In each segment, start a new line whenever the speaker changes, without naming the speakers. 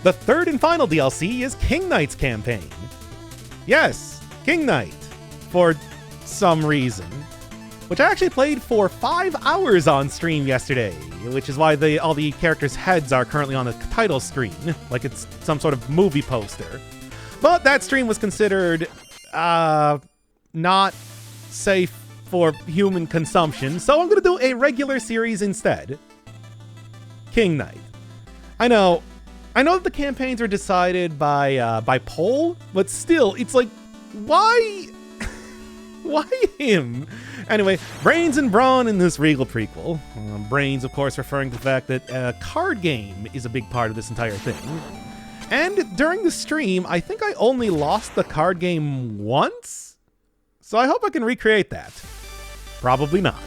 The third and final DLC is King Knight's campaign. Yes, King Knight, for some reason. Which I actually played for 5 hours on stream yesterday, which is why all the characters' heads are currently on the title screen, like it's some sort of movie poster. But that stream was considered not safe for human consumption, so I'm going to do a regular series instead. King Knight. I know that the campaigns are decided by poll, but still, it's like, why? Why him? Anyway, Brains and Brawn in this Regal prequel. Brains, of course, referring to the fact that a card game is a big part of this entire thing. And during the stream, I think I only lost the card game once? So I hope I can recreate that. Probably not.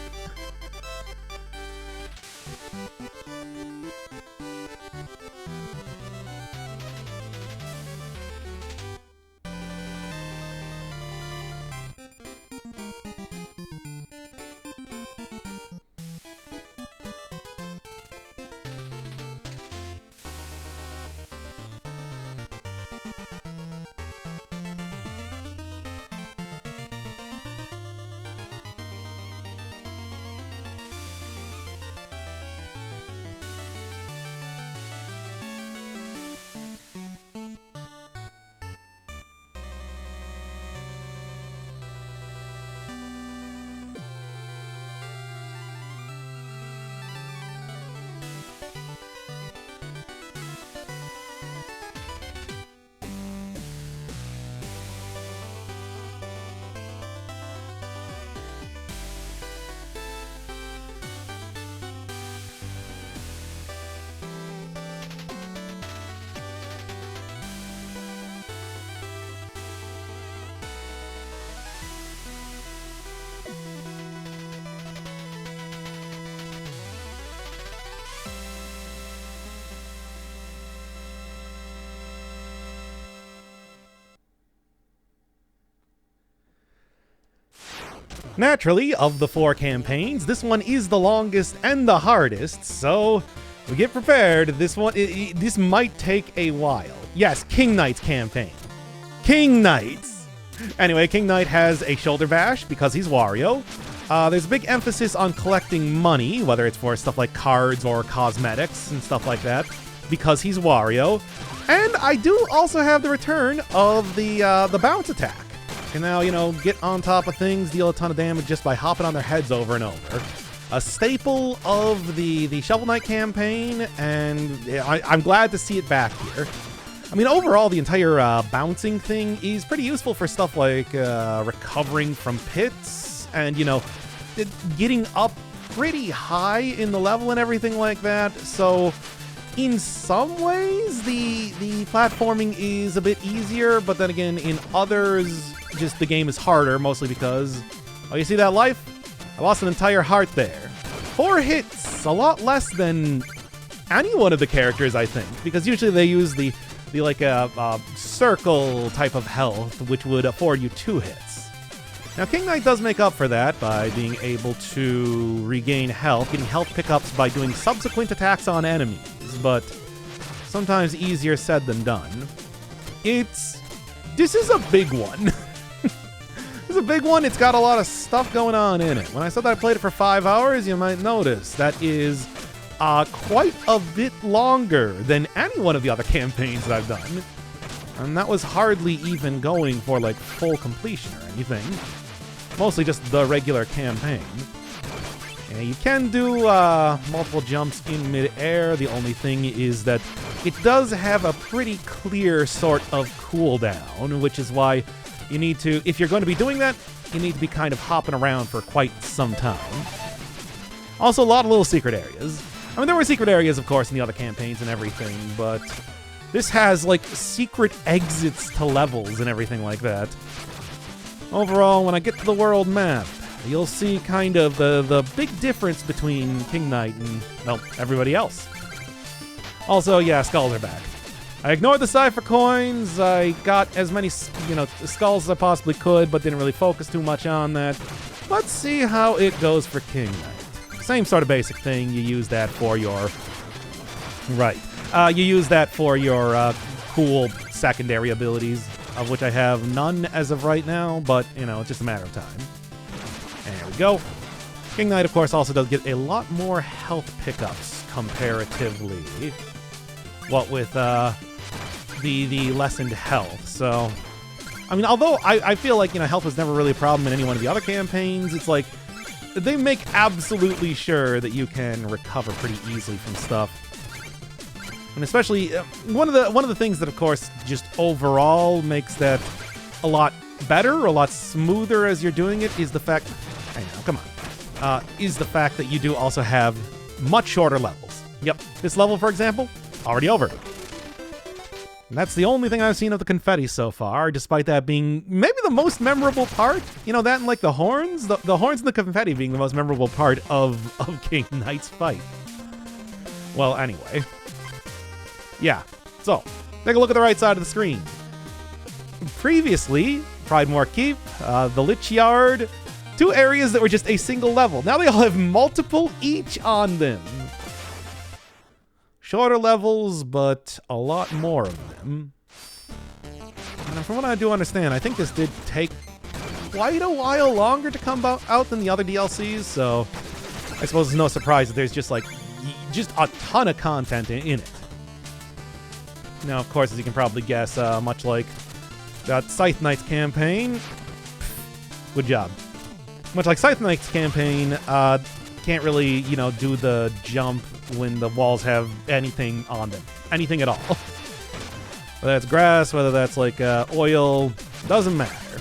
Naturally, of the 4 campaigns, this one is the longest and the hardest, so we get prepared. This one, this might take a while. Yes, King Knight's campaign. King Knight's! Anyway, King Knight has a shoulder bash because he's Wario. There's a big emphasis on collecting money, whether it's for stuff like cards or cosmetics and stuff like that, because he's Wario. And I do also have the return of the bounce attack. Can now, get on top of things, deal a ton of damage just by hopping on their heads over and over. A staple of the Shovel Knight campaign, and I'm glad to see it back here. I mean, overall, the entire bouncing thing is pretty useful for stuff like recovering from pits and, getting up pretty high in the level and everything like that. So, in some ways, the platforming is a bit easier, but then again, in others, just the game is harder, mostly because, oh, you see that life? I lost an entire heart there. 4 hits, a lot less than any one of the characters, I think, because usually they use the circle type of health, which would afford you 2 hits. Now, King Knight does make up for that by being able to regain health, getting health pickups by doing subsequent attacks on enemies, but sometimes easier said than done. This is a big one. It's a big one. It's got a lot of stuff going on in it. When I said that I played it for 5 hours, you might notice that is quite a bit longer than any one of the other campaigns that I've done. And that was hardly even going for, like, full completion or anything. Mostly just the regular campaign. Yeah, you can do multiple jumps in mid-air. The only thing is that it does have a pretty clear sort of cooldown, which is why you need to, if you're going to be doing that, you need to be kind of hopping around for quite some time. Also, a lot of little secret areas. I mean, there were secret areas, of course, in the other campaigns and everything, but this has, like, secret exits to levels and everything like that. Overall, when I get to the world map, you'll see kind of the big difference between King Knight and, well, everybody else. Also, yeah, skulls are back. I ignored the cipher coins. I got as many, skulls as I possibly could, but didn't really focus too much on that. Let's see how it goes for King Knight. Same sort of basic thing. You use that for your... Right. You use that for your cool secondary abilities, of which I have none as of right now, but, you know, it's just a matter of time. There we go. King Knight, of course, also does get a lot more health pickups comparatively. What with the lessened health. So, I mean, although I feel like, you know, health was never really a problem in any one of the other campaigns, it's like they make absolutely sure that you can recover pretty easily from stuff. And especially one of the things that, of course, just overall makes that a lot better, a lot smoother as you're doing it, is the fact. Hang on, come on. Is the fact that you do also have much shorter levels. Yep, this level, for example, already over. And that's the only thing I've seen of the confetti so far, despite that being maybe the most memorable part. You know, that and like the horns, the horns and the confetti being the most memorable part of King Knight's fight. Well, anyway. Yeah, so, take a look at the right side of the screen. Previously, Pridemore Keep, the Lich Yard, two areas that were just a single level. Now they all have multiple each on them. Shorter levels, but a lot more of them. And from what I do understand, I think this did take quite a while longer to come out than the other DLCs, so I suppose it's no surprise that there's just a ton of content in it. Now, of course, as you can probably guess, much like that Scythe Knight's campaign, good job. Much like Scythe Knight's campaign, can't really, you know, do the jump when the walls have anything on them. Anything at all. Whether that's grass, whether that's like oil, doesn't matter.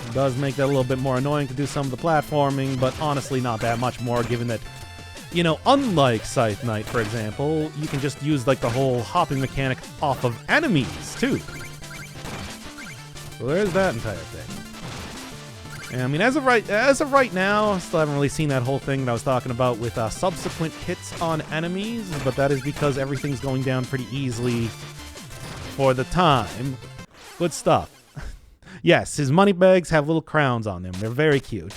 It does make that a little bit more annoying to do some of the platforming, but honestly not that much more, given that, you know, unlike Scythe Knight, for example, you can just use, like, the whole hopping mechanic off of enemies, too. So there's that entire thing. And, I mean, as of right now, I still haven't really seen that whole thing that I was talking about with subsequent hits on enemies, but that is because everything's going down pretty easily for the time. Good stuff. Yes, his money bags have little crowns on them. They're very cute.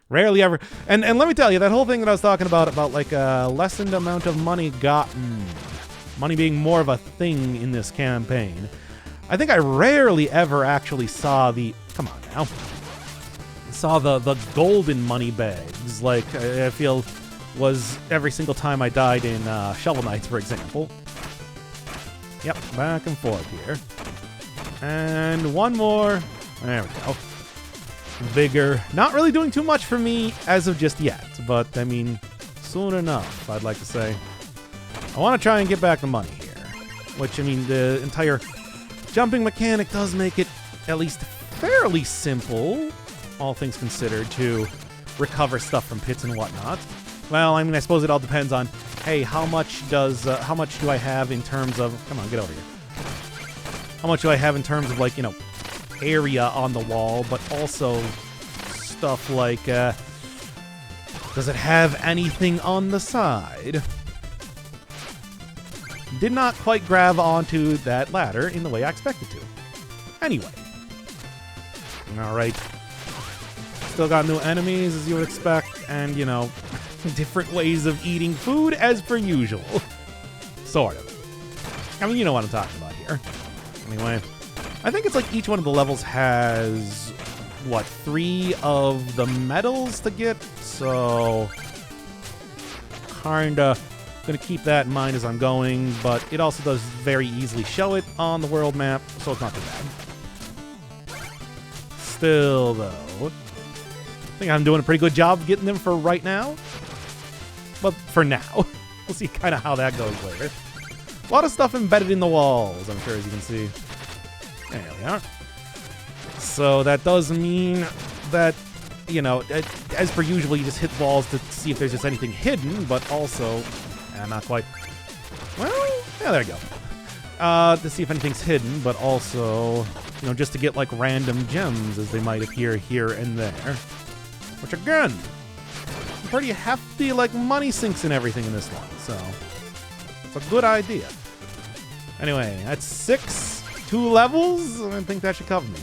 Rarely ever. And let me tell you, that whole thing that I was talking about like a lessened amount of money gotten, money being more of a thing in this campaign, I think I rarely ever actually saw the, come on now, saw the golden money bags, like I feel was every single time I died in Shovel Knights, for example. Yep, back and forth here. And one more. There we go. Vigor. Not really doing too much for me as of just yet, but I mean, soon enough, I'd like to say. I want to try and get back the money here, which, I mean, the entire jumping mechanic does make it at least fairly simple, all things considered, to recover stuff from pits and whatnot. Well, I mean, I suppose it all depends on, hey, how much do I have in terms of, come on, get over here. How much do I have in terms of, like, you know, area on the wall, but also stuff like, does it have anything on the side? Did not quite grab onto that ladder in the way I expected to. Anyway. Alright. Still got new enemies, as you would expect, and, you know, different ways of eating food, as per usual. Sort of. I mean, you know what I'm talking about here. Anyway. I think it's like each one of the levels has, what, 3 of the medals to get? So, kinda gonna keep that in mind as I'm going, but it also does very easily show it on the world map, so it's not too bad. Still, though, I think I'm doing a pretty good job of getting them for right now. But for now. We'll see kind of how that goes later. A lot of stuff embedded in the walls, I'm sure, as you can see. There we are. So that does mean that, you know, as per usual, you just hit walls to see if there's just anything hidden, but also, not quite. Well, yeah, there you go. To see if anything's hidden, but also, you know, just to get, like, random gems as they might appear here and there. Which, again, pretty hefty, like, money sinks and everything in this one, so it's a good idea. Anyway, that's 6. 2 levels? I think that should cover me.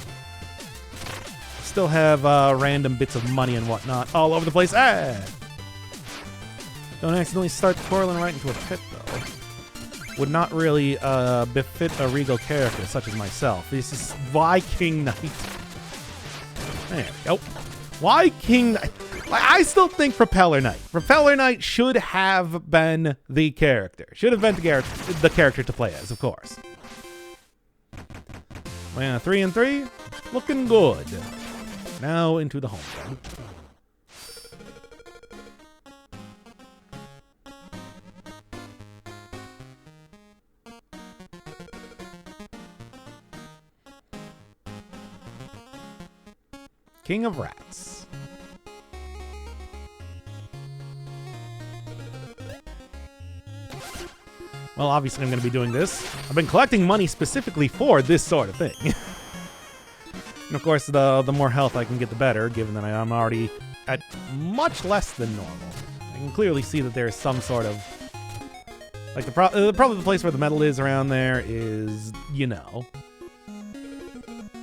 Still have random bits of money and whatnot all over the place. Ah! Don't accidentally start twirling right into a pit, though. would not really befit a regal character such as myself. This is why King Knight. There we go. Why King Knight? I still think Propeller Knight. Propeller Knight should have been the character. Should have been the character to play as, of course. Well, 3 and 3, looking good. Now into the home front. King of Rats. Well, obviously I'm going to be doing this. I've been collecting money specifically for this sort of thing. And of course, the more health I can get, the better, given that I am already at much less than normal. I can clearly see that there's some sort of... Like, probably the place where the metal is around there is, you know,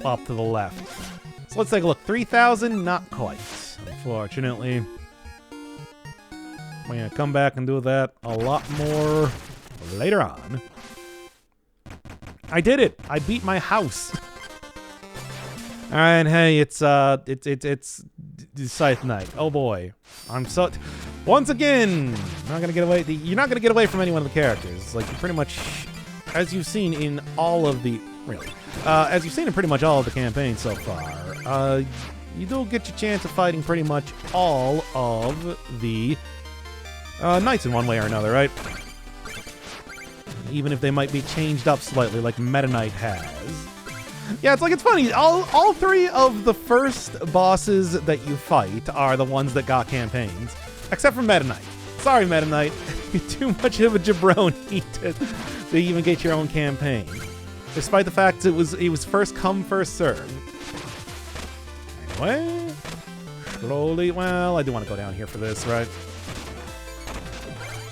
up to the left. So let's take a look. 3,000? Not quite, unfortunately. We're going to come back and do that a lot more later on. I did it! I beat my house! Alright, hey, it's Scythe Knight. Oh boy. I'm so... Once again! Not gonna get away... You're not gonna get away from any one of the characters. Like, pretty much... As you've seen in all of the... Really. As you've seen in pretty much all of the campaigns so far, you do get your chance of fighting pretty much all of the knights in one way or another, right? Even if they might be changed up slightly, like Meta Knight has. Yeah, it's funny. All three of the first bosses that you fight are the ones that got campaigns, except for Meta Knight. Sorry, Meta Knight. You're too much of a jabroni to even get your own campaign. Despite the fact it was first come, first serve. Anyway, slowly. Well, I do want to go down here for this, right?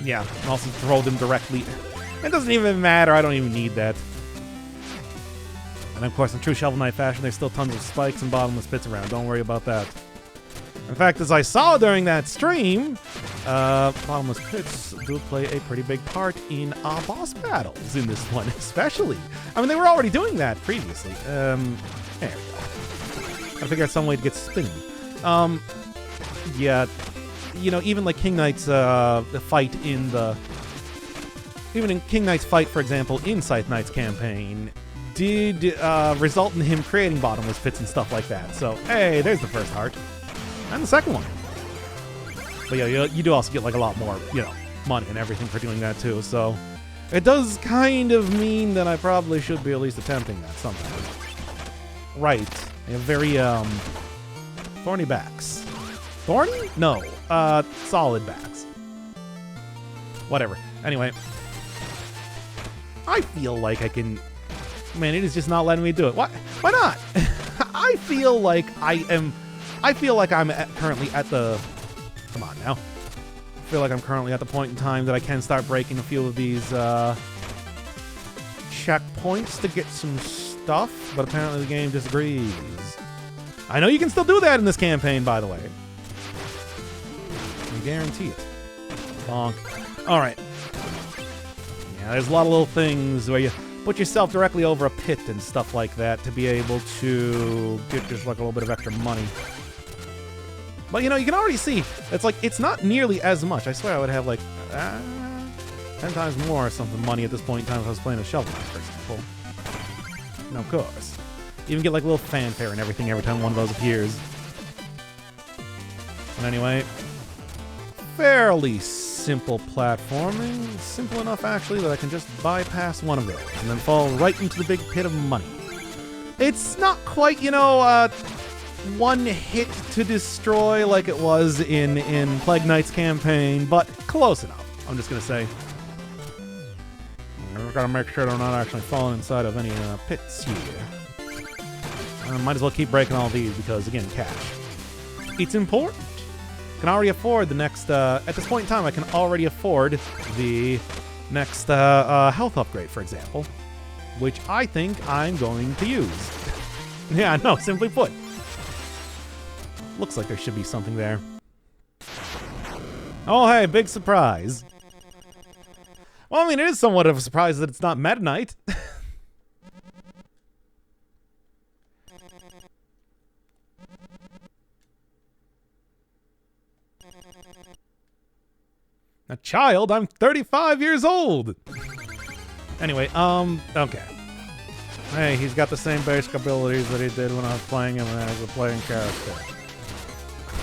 Yeah, and also throw them directly. It doesn't even matter. I don't even need that. And of course, in true Shovel Knight fashion, there's still tons of spikes and bottomless pits around. Don't worry about that. In fact, as I saw during that stream, bottomless pits do play a pretty big part in boss battles in this one, especially. I mean, they were already doing that previously. There we go. Gotta figure out some way to get spinning. Yeah, you know, even like King Knight's fight in the... Even in King Knight's fight, for example, in Scythe Knight's campaign, did result in him creating bottomless pits and stuff like that. So, hey, there's the first heart. And the second one. But yeah, you do also get like a lot more, you know, money and everything for doing that too. So it does kind of mean that I probably should be at least attempting that sometime. Right. They have very thorny backs. Thorny? No. Solid backs. Whatever. Anyway. I feel like I can... Man, it is just not letting me do it. Why not? I feel like I'm currently at the... Come on now. I feel like I'm currently at the point in time that I can start breaking a few of these checkpoints to get some stuff, but apparently the game disagrees. I know you can still do that in this campaign, by the way. I guarantee it. Bonk. Alright. Yeah, there's a lot of little things where you put yourself directly over a pit and stuff like that to be able to get just like a little bit of extra money. But, you know, you can already see, it's not nearly as much. I swear I would have, 10 times more or something money at this point in time if I was playing a Shovel Knight, for example. And of course. You even get, like, a little fanfare and everything every time one of those appears. And anyway, fairly simple platforming. Simple enough, actually, that I can just bypass one of those and then fall right into the big pit of money. It's not quite, you know, one hit to destroy like it was in Plague Knight's campaign, but close enough, I'm just gonna say. I've got to make sure they're not actually falling inside of any pits here. Might as well keep breaking all these because, again, cash. It's important. Can already afford the next, at this point in time, I can already afford the next health upgrade, for example, which I think I'm going to use. Yeah, no, simply put. Looks like there should be something there. Oh, hey, big surprise. Well, I mean, it is somewhat of a surprise that it's not Meta Knight. A child? I'm 35 years old! Anyway, okay. Hey, he's got the same basic abilities that he did when I was playing him as a playing character.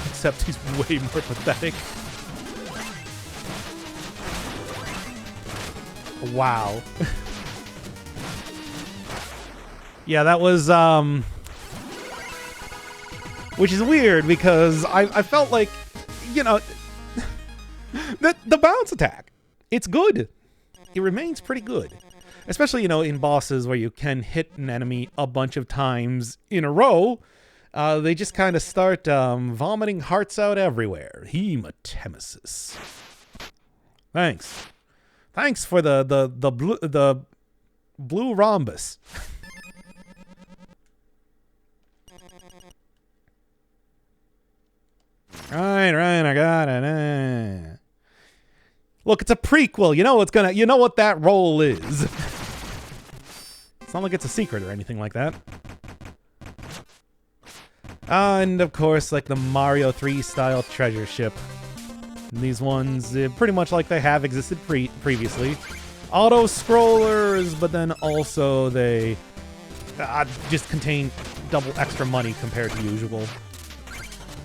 Except he's way more pathetic. Wow. Yeah, that was, which is weird because I felt like, you know, the bounce attack, it's good. It remains pretty good. Especially, you know, in bosses where you can hit an enemy a bunch of times in a row, they just kind of start vomiting hearts out everywhere. Hematemesis. Thanks. Thanks for the blue rhombus. Right, I got it. Look, it's a prequel. You know what that role is. It's not like it's a secret or anything like that. And of course, like the Mario 3 style treasure ship. And these ones, pretty much like they have existed previously. Auto scrollers, but then also they just contain double extra money compared to usual,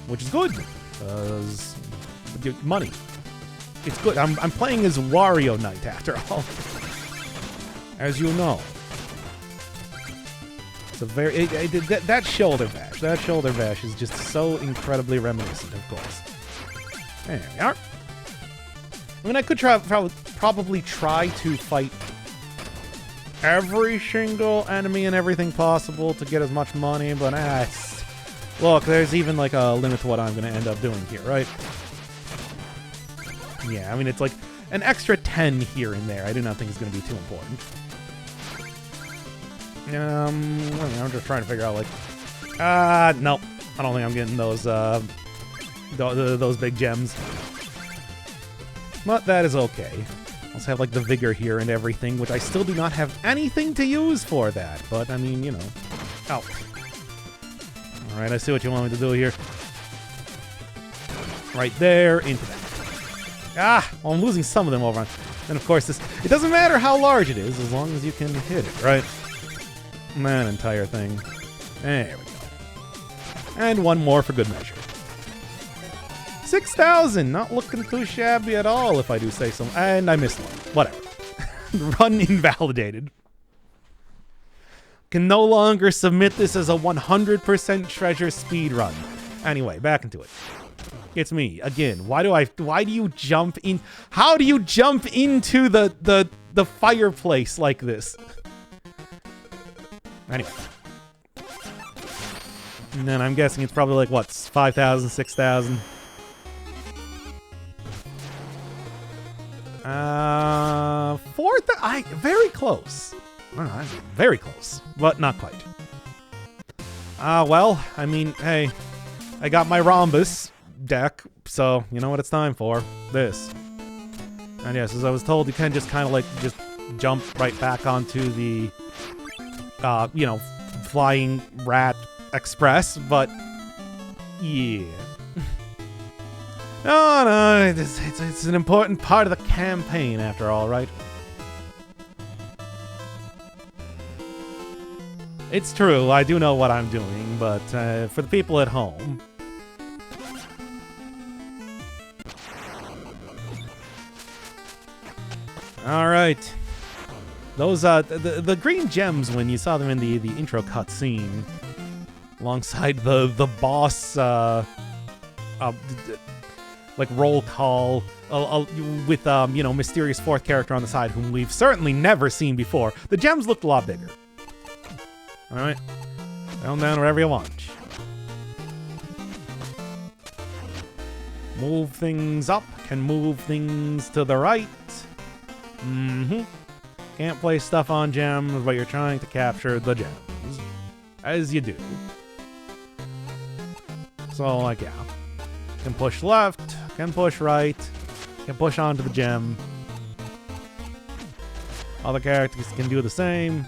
which is good. Money. It's good. I'm playing as Wario Knight after all, as you know. It's a very that shoulder bash. That shoulder bash is just so incredibly reminiscent, of course. There we are. I mean, I could probably try to fight every single enemy and everything possible to get as much money, but look, there's even like a limit to what I'm going to end up doing here, right? Yeah, I mean, it's like an extra 10 here and there. I do not think it's going to be too important. I'm just trying to figure out, like, nope. I don't think I'm getting those big gems. But that is okay. I also have, like, the vigor here and everything, which I still do not have anything to use for that. But, I mean, you know. Oh. Alright, I see what you want me to do here. Right there, into that. Well, I'm losing some of them over on... And, of course, it doesn't matter how large it is, as long as you can hit it, right? That entire thing. There we go. And one more for good measure. 6,000! Not looking too shabby at all, if I do say so. And I missed one. Whatever. Run invalidated. Can no longer submit this as a 100% treasure speed run. Anyway, back into it. It's me again. Why do you jump in? How do you jump into the fireplace like this? Anyway. And then I'm guessing it's probably like, what, 5,000, 6,000? Very close. Very close, but not quite. Well, I mean, hey, I got my rhombus deck, so you know what it's time for. This. And yes, as I was told, you can just kind of like just jump right back onto the you know, flying rat express, but yeah. No, it's an important part of the campaign after all, right? It's true, I do know what I'm doing, but for the people at home... Alright. Those, the green gems, when you saw them in the intro cutscene, alongside the boss, like, roll call, with, you know, mysterious fourth character on the side, whom we've certainly never seen before, the gems looked a lot bigger. Alright. Down wherever you want. Move things up, can move things to the right. Can't place stuff on gems, but you're trying to capture the gems. As you do. So, like, yeah. Can push left, can push right, can push onto the gem. Other characters can do the same.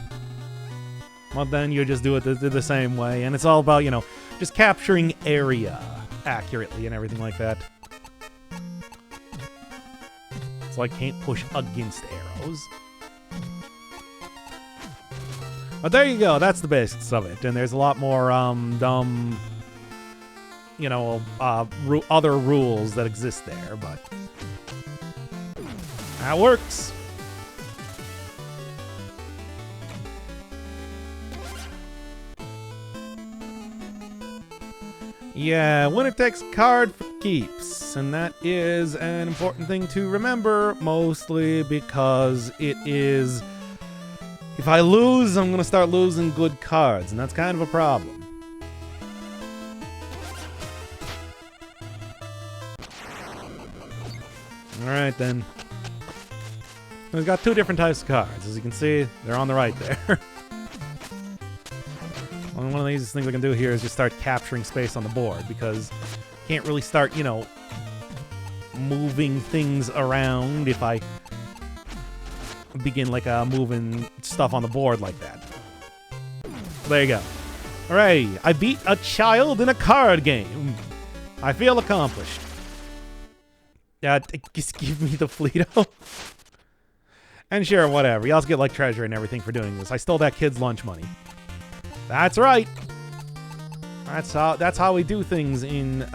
Well, then you just do it the same way. And it's all about, you know, just capturing area accurately and everything like that. So I can't push against arrows. But there you go. That's the basics of it. And there's a lot more dumb, you know, other rules that exist there. But that works. Yeah, winner takes card for keeps, and that is an important thing to remember, mostly because it is... If I lose, I'm going to start losing good cards, and that's kind of a problem. Alright then. We've got two different types of cards. As you can see, they're on the right there. One of the easiest things I can do here is just start capturing space on the board, because I can't really start, you know, moving things around if I begin, like, moving stuff on the board like that. So there you go. Hooray! I beat a child in a card game! I feel accomplished. Just give me the Fleeto. And sure, whatever. You also get, like, treasure and everything for doing this. I stole that kid's lunch money. That's right. That's how we do things in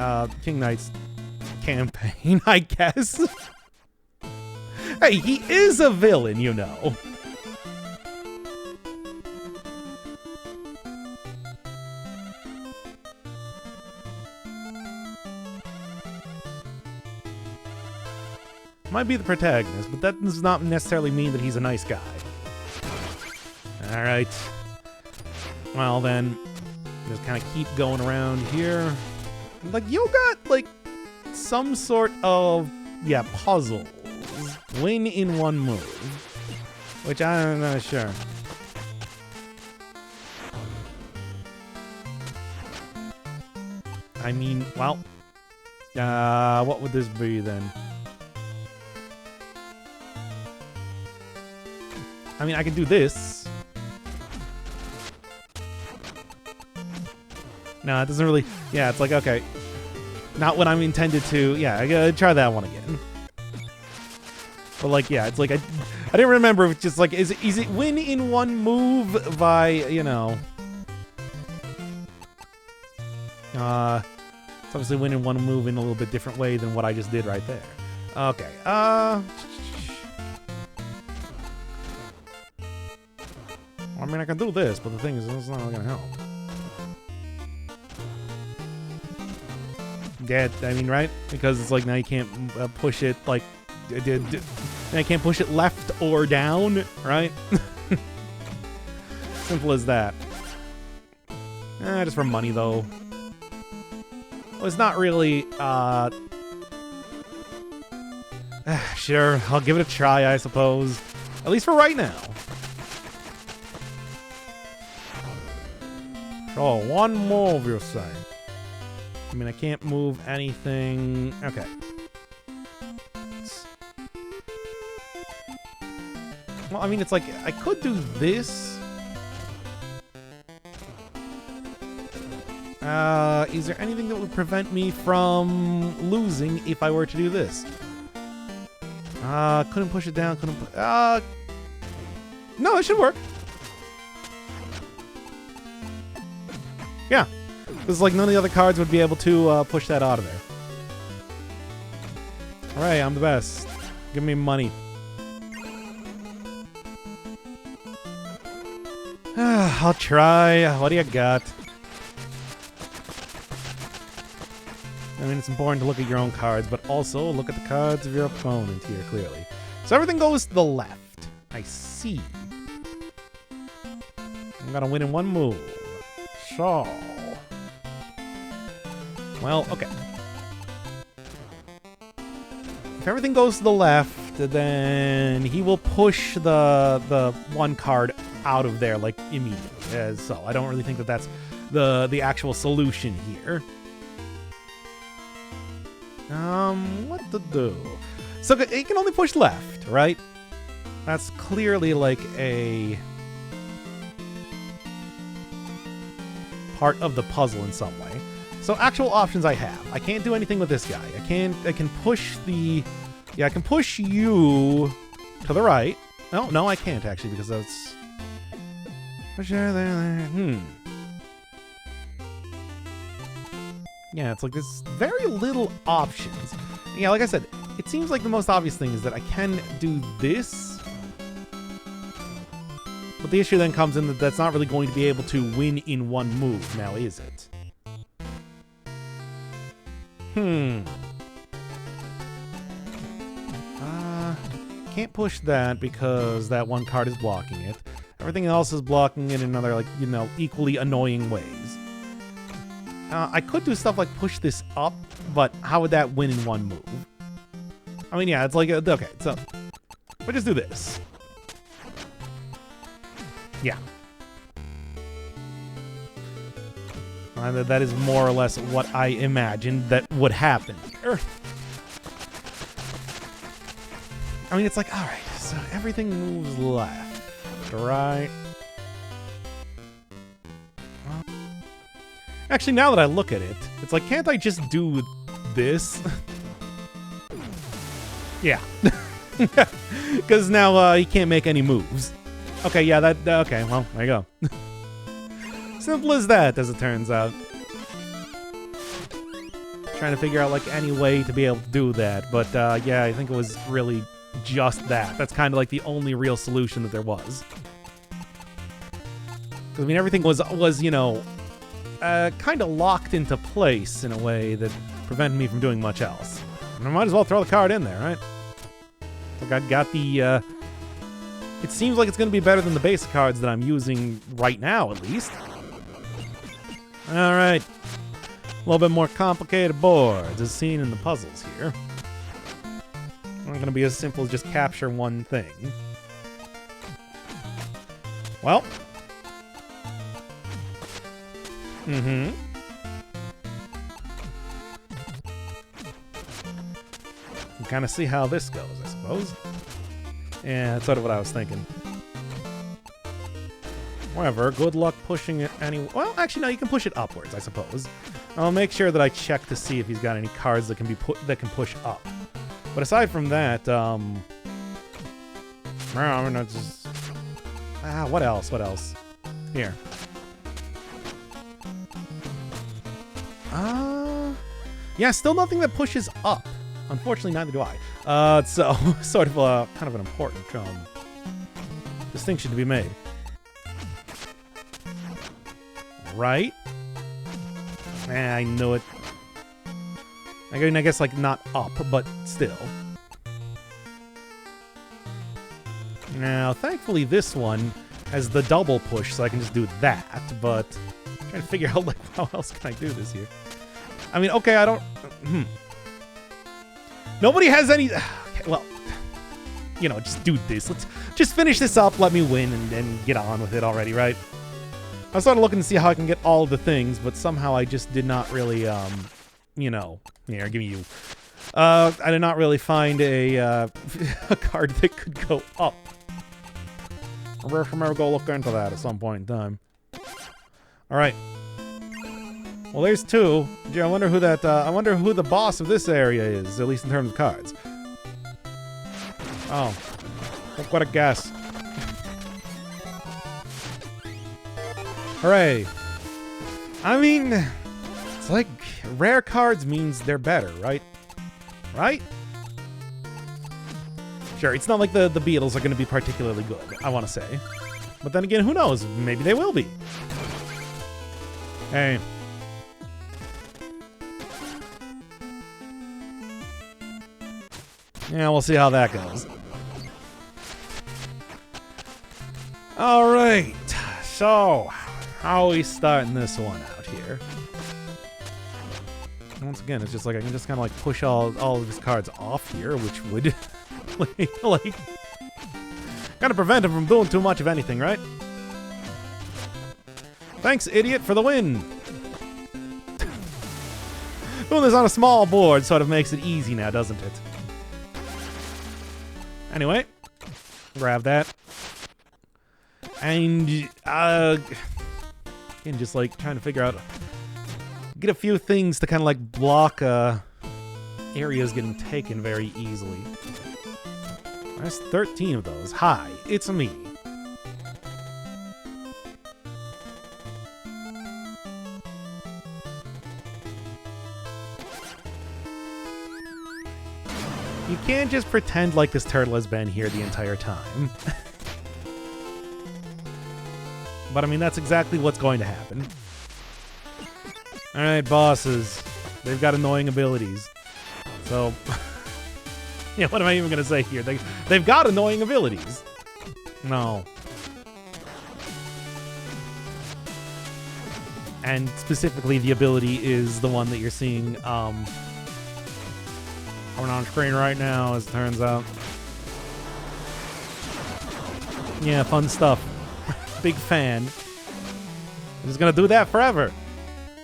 King Knight's campaign, I guess. Hey, he is a villain, you know. Might be the protagonist, but that does not necessarily mean that he's a nice guy. All right. Well, then, just kind of keep going around here. Like, you got, like, some sort of, yeah, puzzles. Win in one move. Which I'm not sure. I mean, well, what would this be then? I mean, I can do this. No, it doesn't really... Yeah, it's like, okay. Not what I'm intended to... Yeah, I gotta try that one again. But, like, yeah, it's like... I didn't remember if it's just, like... Is it win in one move by, you know... It's obviously win in one move in a little bit different way than what I just did right there. Okay, I mean, I can do this, but the thing is, it's not really gonna help. Yeah, I mean, right? Because it's like now you can't push it like... I can't push it left or down, right? Simple as that. Just for money, though. Well, it's not really, sure, I'll give it a try, I suppose. At least for right now. Oh, one move, you're saying. I mean, I can't move anything. Okay. Well, I mean, it's like, I could do this. Is there anything that would prevent me from losing if I were to do this? Couldn't push it down, no, it should work. Yeah. Because, like, none of the other cards would be able to push that out of there. Alright, I'm the best. Give me money. I'll try. What do you got? I mean, it's important to look at your own cards, but also look at the cards of your opponent here, clearly. So everything goes to the left. I see. I'm gonna win in one move. So... Well, okay. If everything goes to the left, then he will push the one card out of there, like, immediately. So I don't really think that that's the actual solution here. What to do? So he can only push left, right? That's clearly like a part of the puzzle in some way. So actual options I have. I can't do anything with this guy. I can push the... Yeah, I can push you to the right. No, I can't actually because that's... Yeah, it's like there's very little options. Yeah, like I said, it seems like the most obvious thing is that I can do this. But the issue then comes in that that's not really going to be able to win in one move, now is it? Can't push that because that one card is blocking it. Everything else is blocking it in other, like, you know, equally annoying ways. I could do stuff like push this up, but how would that win in one move? I mean, yeah, it's like, okay, so... But just do this. Yeah. That is more or less what I imagined that would happen here. I mean, it's like, alright, so everything moves left, right? Actually, now that I look at it, it's like, can't I just do this? Yeah. Because now he can't make any moves. Okay, yeah, okay, well, there you go. Simple as that, as it turns out. Trying to figure out, like, any way to be able to do that, but, yeah, I think it was really just that. That's kind of, like, the only real solution that there was. Because, I mean, everything was, you know, kind of locked into place in a way that prevented me from doing much else. And I might as well throw the card in there, right? Like, I got the, it seems like it's going to be better than the basic cards that I'm using right now, at least. Alright. A little bit more complicated boards, as seen in the puzzles here. Not going to be as simple as just capture one thing. Well. You can kind of see how this goes, I suppose. Yeah, that's sort of what I was thinking. Whatever, good luck pushing it any... Well, actually, no, you can push it upwards, I suppose. I'll make sure that I check to see if he's got any cards that can be that can push up. But aside from that, just... what else? What else? Here. Yeah, still nothing that pushes up. Unfortunately, neither do I. So, sort of kind of an important distinction to be made. Right? I knew it. I guess, like, not up, but still. Now, thankfully, this one has the double push, so I can just do that, but I'm trying to figure out, like, how else can I do this here? I mean, okay, I don't... Nobody has any... Okay, well, you know, just do this. Let's just finish this up, let me win, and get on with it already, right? I was sort of looking to see how I can get all the things, but somehow I just did not really, you know... Here, give me you. I did not really find a, a card that could go up. I'll remember go look into that at some point in time. Alright. Well, there's two. Gee, I wonder who that, I wonder who the boss of this area is, at least in terms of cards. Oh. What a guess. Hooray. I mean, it's like rare cards means they're better, right? Right? Sure, it's not like the Beatles are going to be particularly good, I want to say. But then again, who knows? Maybe they will be. Hey. Yeah, we'll see how that goes. Alright, so how are we starting this one out here? Once again, it's just like I can just kind of like push all of his cards off here, which would like kind of prevent him from doing too much of anything, right? Thanks, idiot, for the win. Doing this on a small board sort of makes it easy now, doesn't it? Anyway, Grab that. And, again, just, like, trying to figure out... Get a few things to kind of, like, block, areas getting taken very easily. There's 13 of those. Hi, it's me. You can't just pretend like this turtle has been here the entire time. But I mean, that's exactly what's going to happen. Alright, bosses. They've got annoying abilities. So, yeah, what am I even going to say here? They've got annoying abilities. No. And specifically, the ability is the one that you're seeing, coming on screen right now, as it turns out. Yeah, fun stuff. Big fan. I'm just gonna do that forever.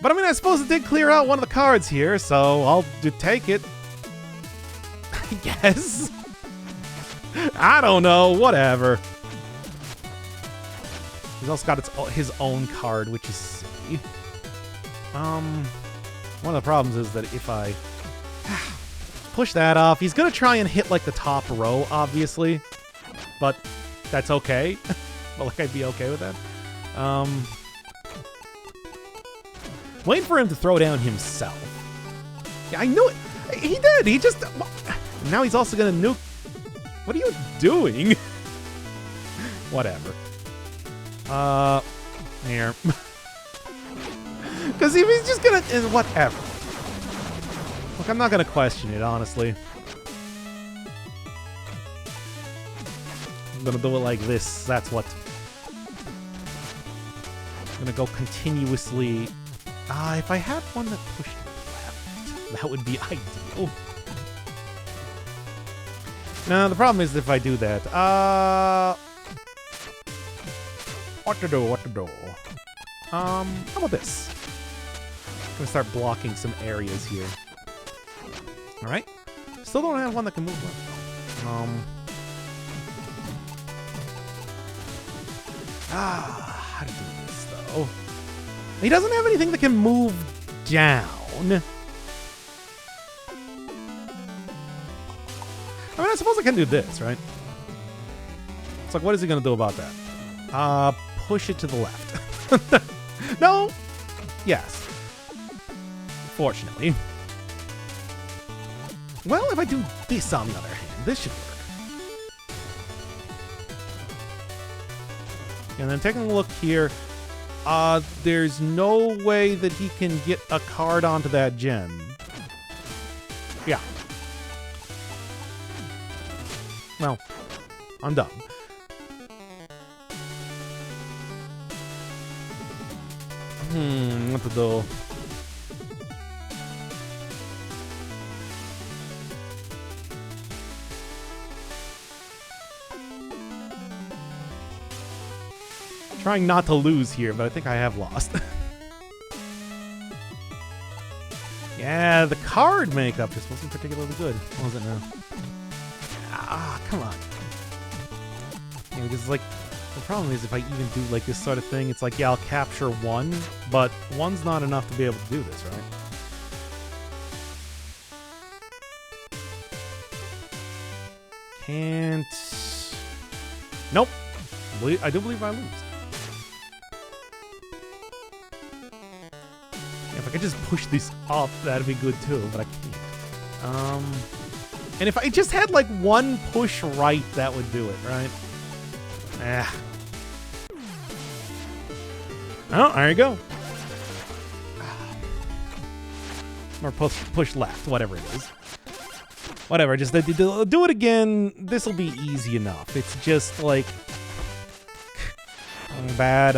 But I mean, I suppose it did clear out one of the cards here, so I'll take it. I guess. I don't know, whatever. He's also got his own card, which is silly. One of the problems is that if I push that off, he's gonna try and hit like the top row, obviously. But that's okay. But like, I'd be okay with that. Waiting for him to throw down himself. Yeah, I knew it. He did. He just... Now he's also gonna nuke... What are you doing? Whatever. Here. Because if he's just gonna... Whatever. Look, I'm not gonna question it, honestly. I'm gonna do it like this. That's what... I'm gonna go continuously... if I had one that pushed left, that would be ideal. No, the problem is if I do that. What to do? How about this? I'm gonna start blocking some areas here. Alright. Still don't have one that can move left. How to do this, though? He doesn't have anything that can move down. I mean, I suppose I can do this, right? It's like, what is he going to do about that? Push it to the left. No? Yes. Fortunately. Well, if I do this on the other hand, this should work. And then taking a look here, there's no way that he can get a card onto that gem. Yeah. Well, I'm done. What to do? Trying not to lose here, but I think I have lost. Yeah, the card makeup just wasn't particularly good, was it now? Come on. Yeah, because, like, the problem is if I even do, like, this sort of thing, it's like, yeah, I'll capture one, but one's not enough to be able to do this, right? Can't... Nope. I do believe I lose. If I could just push this up, that'd be good too, but I can't. And if I just had like one push right, that would do it, right? Oh, there you go. Or push left, whatever it is. Whatever, just do it again. This'll be easy enough. It's just like bad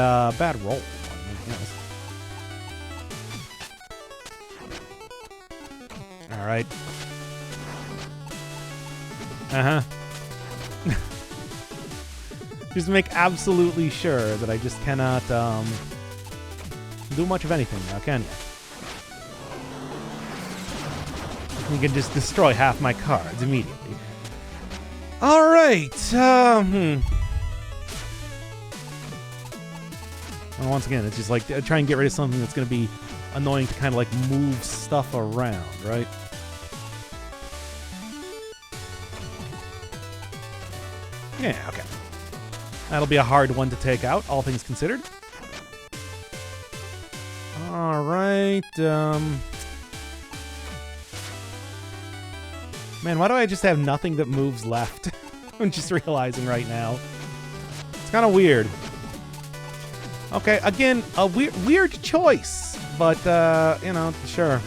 roll. All right. Just to make absolutely sure that I just cannot do much of anything now, can you? You can just destroy half my cards immediately. All right. Well, once again, it's just like try and get rid of something that's going to be annoying to kind of like move stuff around, right? Yeah, okay. That'll be a hard one to take out, all things considered. All right. Man, why do I just have nothing that moves left? I'm just realizing right now. It's kind of weird. Okay, again, a weird choice, but, you know, sure.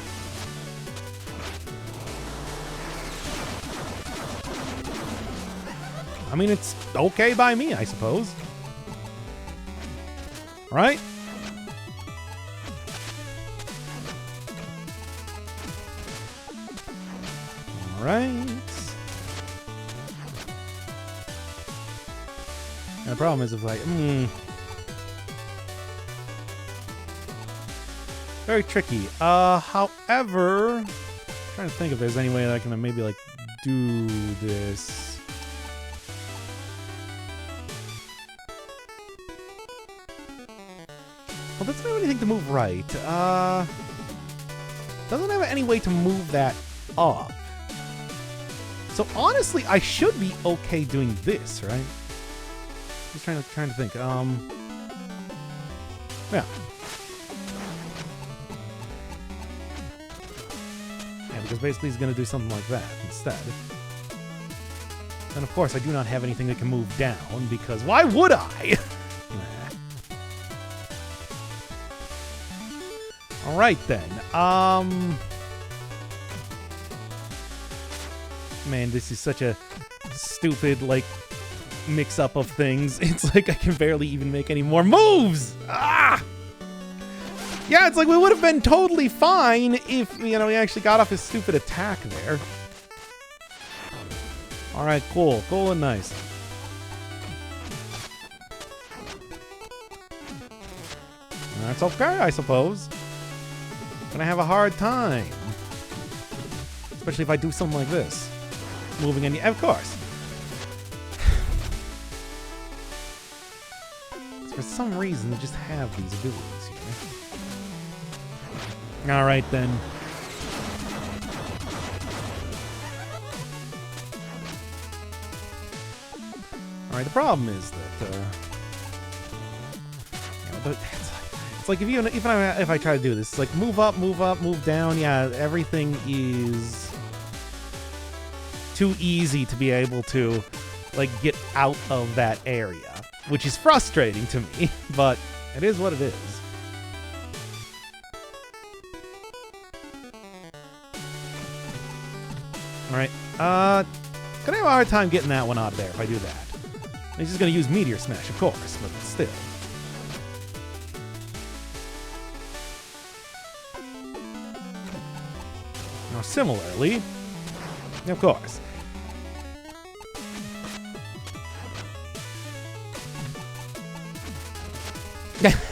I mean, it's okay by me, I suppose. Right? All right. And the problem is if like, very tricky. However, I'm trying to think if there's any way that I can maybe like do this. Well, doesn't have anything to move right. Doesn't have any way to move that up. So honestly, I should be okay doing this, right? Just trying to think. Yeah. Yeah, because basically he's going to do something like that instead. And of course, I do not have anything that can move down, because why would I? All right, then. Man, this is such a stupid, like, mix-up of things. It's like I can barely even make any more moves! Ah! Yeah, it's like we would have been totally fine if, you know, he actually got off his stupid attack there. All right, cool. Cool and nice. That's okay, I suppose. Gonna have a hard time. Especially if I do something like this. Moving in, of course. For some reason, they just have these abilities here. Alright then. Alright, the problem is that, you know, it's like if I try to do this, it's like move up, move down. Yeah, everything is too easy to be able to like get out of that area, which is frustrating to me, but it is what it is. All right, gonna have a hard time getting that one out of there if I do that. He's just gonna use Meteor Smash, of course, but still. Now, similarly, of course.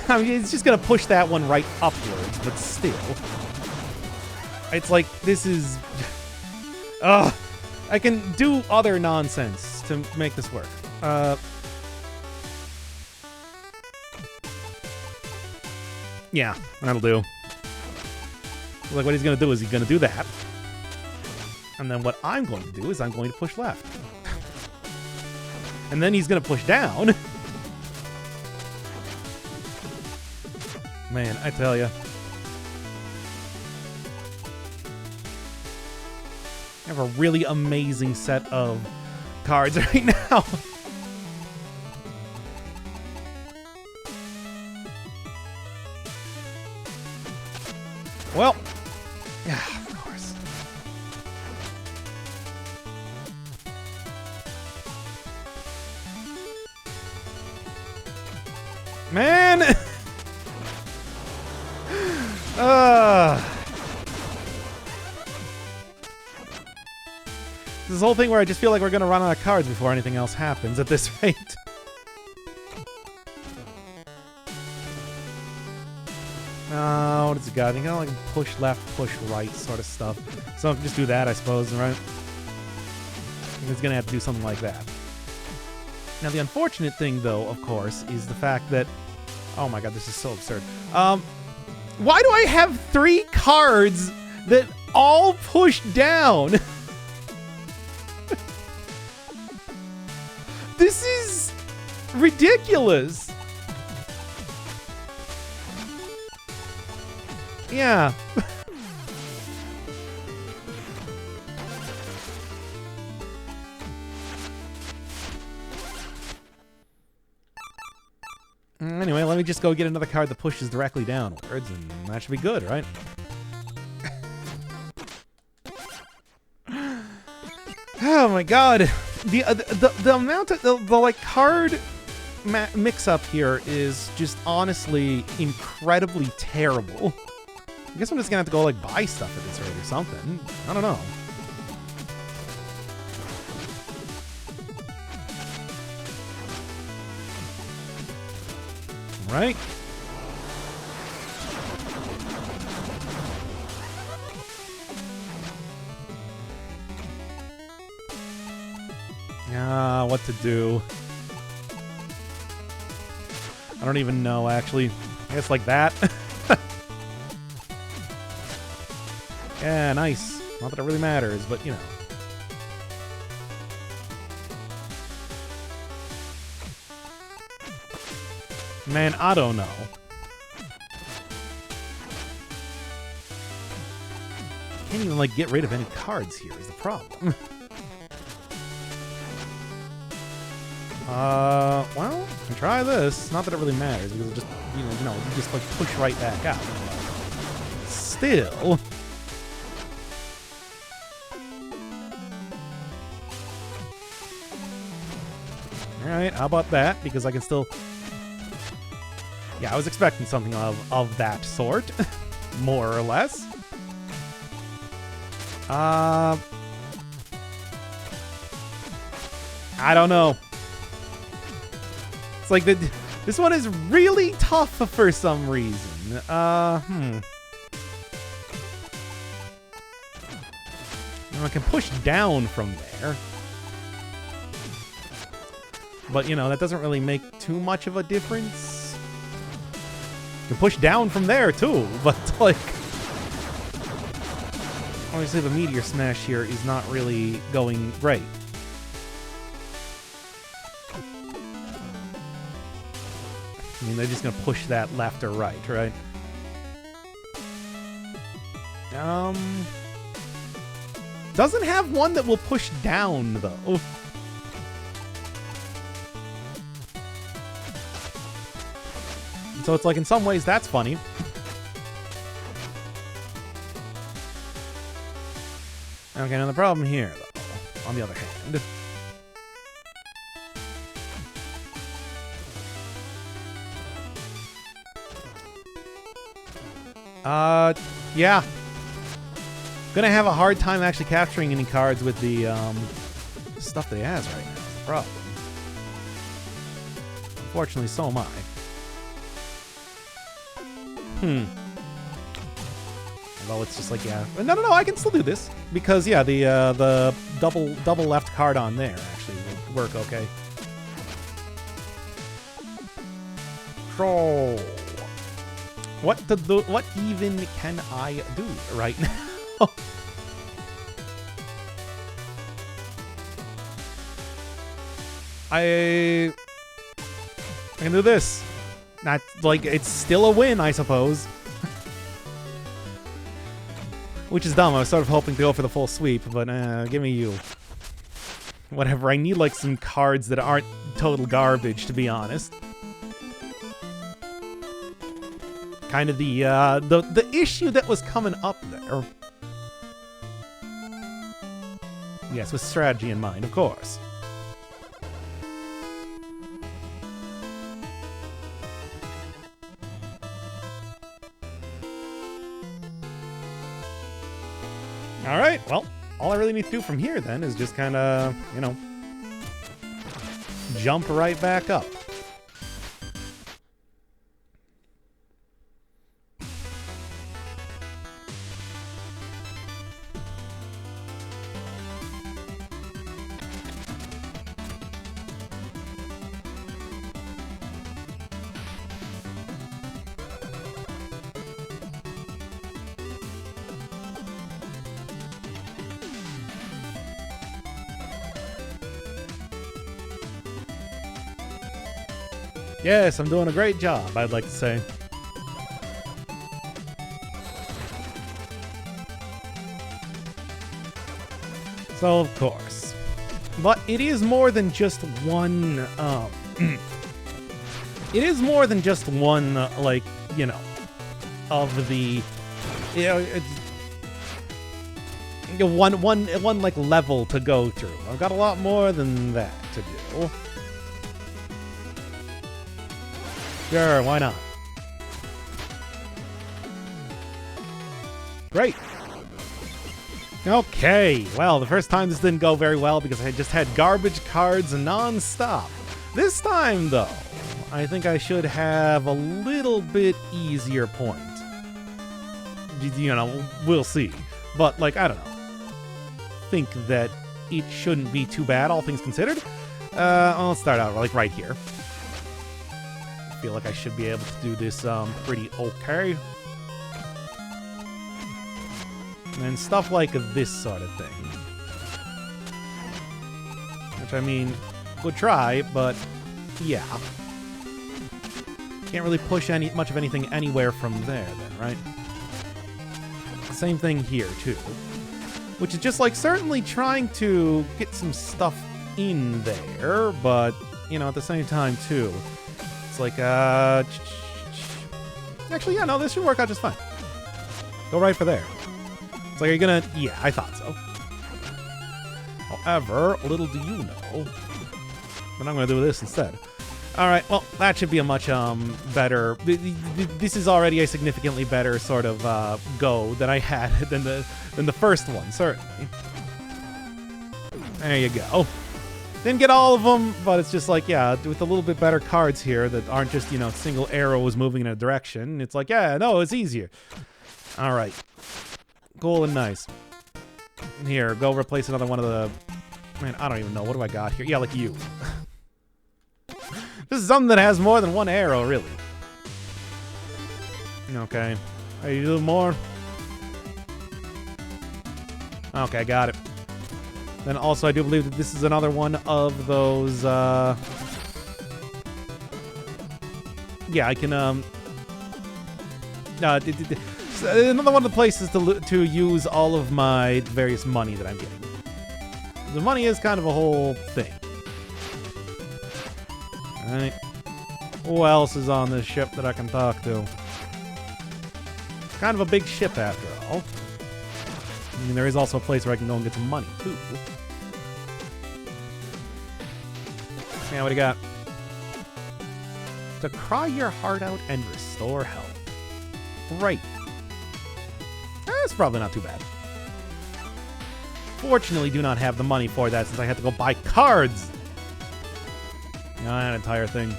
I mean, it's just gonna push that one right upwards, but still. It's like, this is... Ugh! I can do other nonsense to make this work. Yeah, that'll do. Like, what he's gonna do is he's gonna do that. And then what I'm going to do is I'm going to push left. And then he's gonna push down. Man, I tell ya. I have a really amazing set of cards right now. Well, yeah, of course. Man! This whole thing where I just feel like we're gonna run out of cards before anything else happens at this rate. What does it got? You got like push left, push right sort of stuff. So I can just do that, I suppose, right? It's going to have to do something like that. Now, the unfortunate thing, though, of course, is the fact that... Oh my god, this is so absurd. Why do I have 3 cards that all push down? This is ridiculous. Yeah. Anyway, let me just go get another card that pushes directly downwards, and that should be good, right? Oh my god. The amount of the like card mix-up here is just honestly incredibly terrible. I guess I'm just gonna have to go like buy stuff at this rate or something. I don't know. Right? What to do? I don't even know, actually. I guess like that. Yeah, nice. Not that it really matters, but you know. Man, I don't know. Can't even like get rid of any cards here is the problem. Well, I can try this. Not that it really matters because it just, you just like push right back out. Still. Alright, how about that? Because I can still... Yeah, I was expecting something of that sort. More or less. I don't know. It's like this one is really tough for some reason. I can push down from there. But, you know, that doesn't really make too much of a difference. You can push down from there, too, but, like... Obviously, the Meteor Smash here is not really going great. I mean, they're just gonna push that left or right, right? Doesn't have one that will push down, though. So it's like, in some ways, that's funny. Okay, now the problem here, though, on the other hand... yeah. Gonna have a hard time actually capturing any cards with the, stuff that he has right now. Is the problem. Unfortunately, so am I. Although it's just like, yeah. No, I can still do this. Because, yeah, the double left card on there actually will work okay. So, what even can I do right now? I can do this. Not like it's still a win, I suppose. Which is dumb. I was sort of hoping to go for the full sweep, but give me you. Whatever. I need like some cards that aren't total garbage, to be honest. Kind of the issue that was coming up there. Yes, with strategy in mind, of course. Alright, well, all I really need to do from here then is just kind of, you know, jump right back up. Yes, I'm doing a great job, I'd like to say. So, of course. But it is more than just one, it is more than just one, like, you know, of the, you know, it's one like level to go through. I've got a lot more than that to do. Sure, why not? Great. Okay, well, the first time this didn't go very well because I just had garbage cards non-stop. This time, though, I think I should have a little bit easier point. You know, we'll see. But, like, I don't know. Think that it shouldn't be too bad, all things considered. I'll start out, like, right here. I feel like I should be able to do this, pretty okay. And stuff like this sort of thing. Which, I mean, would try, but yeah. Can't really push much of anything anywhere from there then, right? Same thing here, too. Which is just, like, certainly trying to get some stuff in there, but, you know, at the same time, too. It's like, actually, yeah, no, this should work out just fine. Go right for there. It's like, are you gonna... Yeah, I thought so. However, little do you know, but I'm gonna do this instead. Alright, well, that should be a much, better... This is already a significantly better sort of, go that I had than the first one, certainly. There you go. Didn't get all of them, but it's just like, yeah, with a little bit better cards here that aren't just, you know, single arrows moving in a direction. It's like, yeah, no, it's easier. Alright. Cool and nice. Here, go replace another one of the... Man, I don't even know. What do I got here? Yeah, like you. This is something that has more than one arrow, really. Okay. Are you doing more? Okay, got it. Then also, I do believe that this is another one of those, Yeah, I can, another one of the places to use all of my various money that I'm getting. The money is kind of a whole thing. Alright. Who else is on this ship that I can talk to? Kind of a big ship after all. I mean, there is also a place where I can go and get some money, too. Yeah, what do you got? To cry your heart out and restore health. Right. That's probably not too bad. Fortunately, do not have the money for that since I had to go buy cards. That entire thing.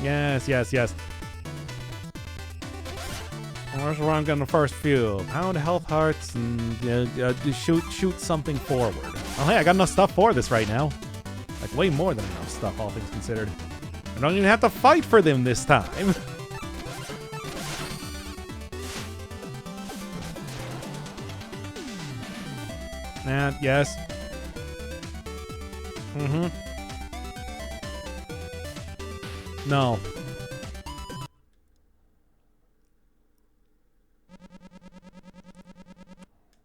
Yes, yes, yes. Well, that's where I'm getting the first few. Pound health hearts and shoot something forward. Oh, hey, I got enough stuff for this right now. Like, way more than enough stuff, all things considered. I don't even have to fight for them this time. And, yes. Mm-hmm. No.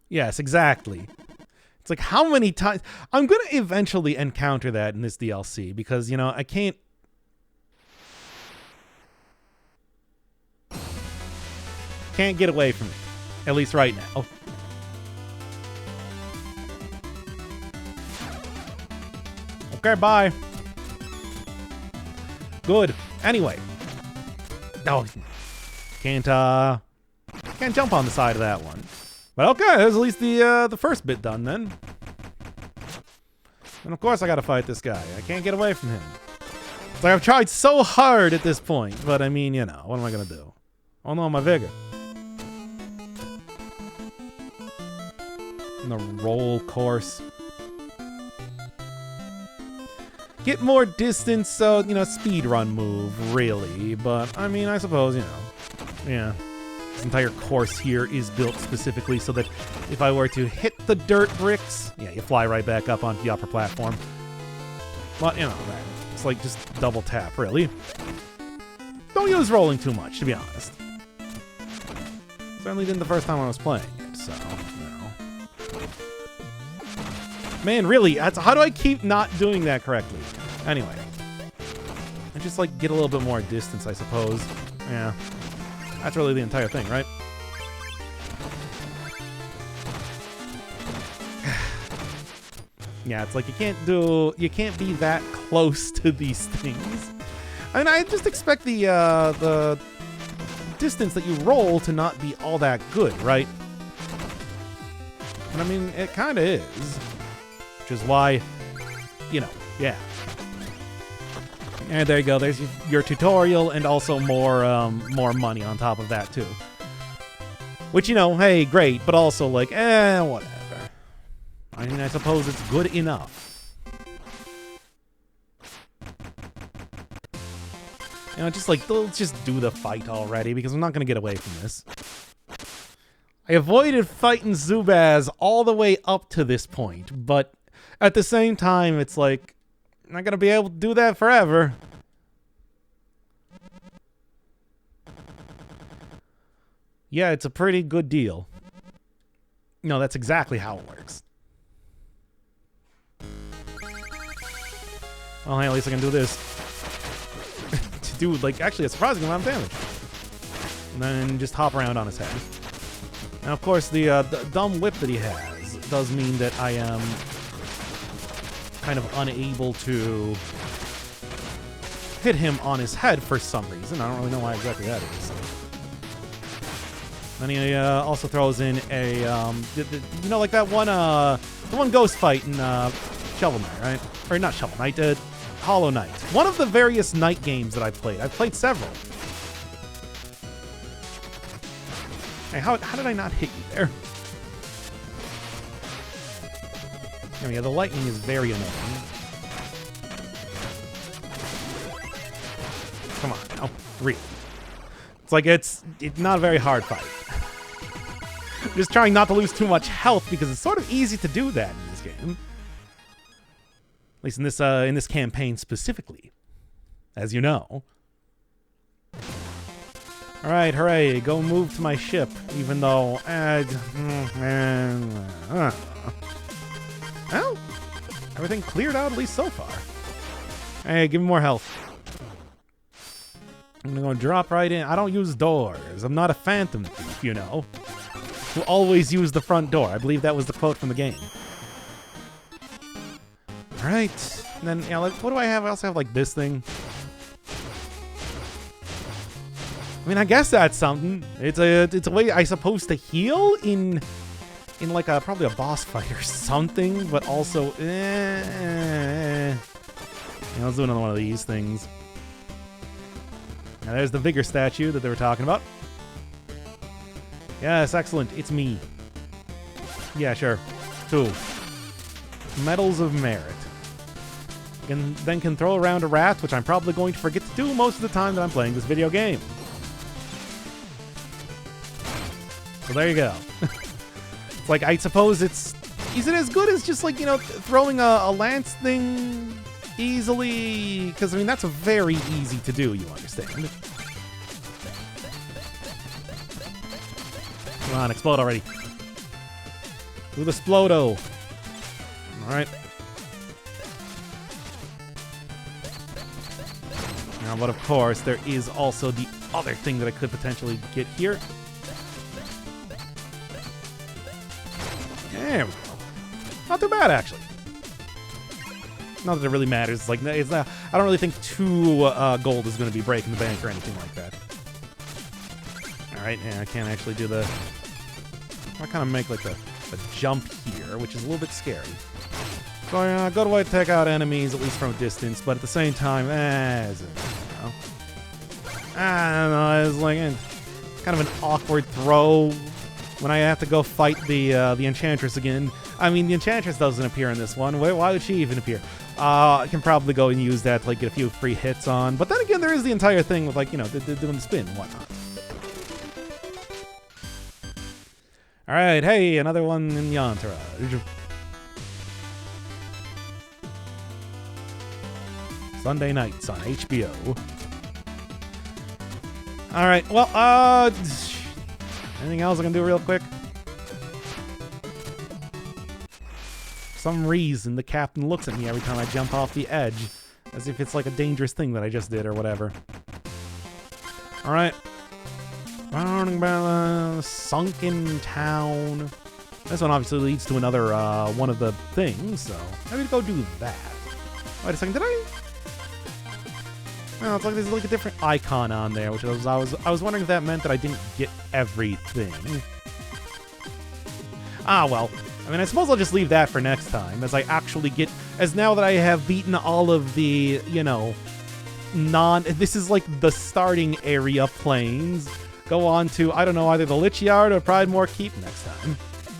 Yes, exactly. It's like, how many times... I'm going to eventually encounter that in this DLC, because, you know, I can't... Can't get away from it. At least right now. Okay, bye. Good. Anyway. Oh, can't jump on the side of that one. But okay, there's at least the first bit done then. And of course I gotta fight this guy. I can't get away from him. It's like I've tried so hard at this point, but I mean, you know, what am I gonna do? Oh no, my vigor. And the roll course. Get more distance, so, you know, speed run move, really. But, I mean, I suppose, you know. Yeah. This entire course here is built specifically so that if I were to hit the dirt bricks, yeah, you fly right back up onto the upper platform. But, you know, it's like just double tap, really. Don't use rolling too much, to be honest. Certainly didn't the first time I was playing it, so, you know. Man, really, how do I keep not doing that correctly? Anyway. I just, like, get a little bit more distance, I suppose. Yeah. That's really the entire thing, right? Yeah, it's like you can't be that close to these things. I mean, I just expect the distance that you roll to not be all that good, right? And I mean, it kind of is. Which is why, you know, yeah. And there you go. There's your tutorial, and also more money on top of that too. Which, you know, hey, great, but also like, whatever. I mean, I suppose it's good enough. You know, just like, let's just do the fight already, because I'm not gonna get away from this. I avoided fighting Zubaz all the way up to this point, but at the same time, it's like, I'm not gonna be able to do that forever. Yeah, it's a pretty good deal. No, that's exactly how it works. Well, hey, at least I can do this. To do, like, actually a surprising amount of damage. And then just hop around on his head. And of course, the dumb whip that he has does mean that I am kind of unable to hit him on his head for some reason. I don't really know why exactly that is. Then he also throws in a, you know, like that one, the one ghost fight in Shovel Knight, right? Or not Shovel Knight, Hollow Knight. One of the various Knight games that I've played. I've played several. Hey, how did I not hit you there? Oh, yeah, the lightning is very annoying. Come on now. Really. It's like it's not a very hard fight. Just trying not to lose too much health because it's sort of easy to do that in this game. At least in this campaign specifically, as you know. All right, hooray! Go move to my ship, even though. Well, everything cleared out at least so far. Hey, give me more health. I'm gonna go drop right in. I don't use doors. I'm not a phantom thief, you know. Who always use the front door. I believe that was the quote from the game. Alright. And then, yeah, like, what do I have? I also have, like, this thing. I mean, I guess that's something. It's a way, I suppose, to heal in like probably a boss fight or something, but also, yeah, let's do another one of these things. Now there's the vigor statue that they were talking about. Yes, excellent. It's me. Yeah, sure. 2. Medals of Merit. And then can throw around a rat, which I'm probably going to forget to do most of the time that I'm playing this video game. So there you go. It's like, I suppose is it as good as just like, you know, throwing a lance thing easily? Because, I mean, that's very easy to do, you understand. Come on, explode already. Do the Splodo. Alright. Now, but of course, there is also the other thing that I could potentially get here. There we go. Not too bad, actually. Not that it really matters. It's like, it's not, I don't really think 2 gold is going to be breaking the bank or anything like that. Alright, yeah, I can't actually do the... I kind of make like a jump here, which is a little bit scary. So yeah, good way to take out enemies, at least from a distance, but at the same time, I don't know, it's like kind of an awkward throw when I have to go fight the Enchantress again. I mean, the Enchantress doesn't appear in this one. Why would she even appear? I can probably go and use that to like get a few free hits on. But then again, there is the entire thing with like, you know, doing the spin and whatnot. All right, hey, another one in the entourage. Sunday nights on HBO. All right, well, anything else I can do real quick? For some reason, the captain looks at me every time I jump off the edge, as if it's like a dangerous thing that I just did or whatever. All right. Sunken Town. This one obviously leads to another one of the things, so maybe go do that. Wait a second, did I? No, it's like there's like a different icon on there, which I was wondering if that meant that I didn't get everything. Ah, well. I mean, I suppose I'll just leave that for next time, as I actually get, as now that I have beaten all of the, you know, this is like the starting area plains. Go on to, I don't know, either the Lich Yard or Pridemore Keep next time.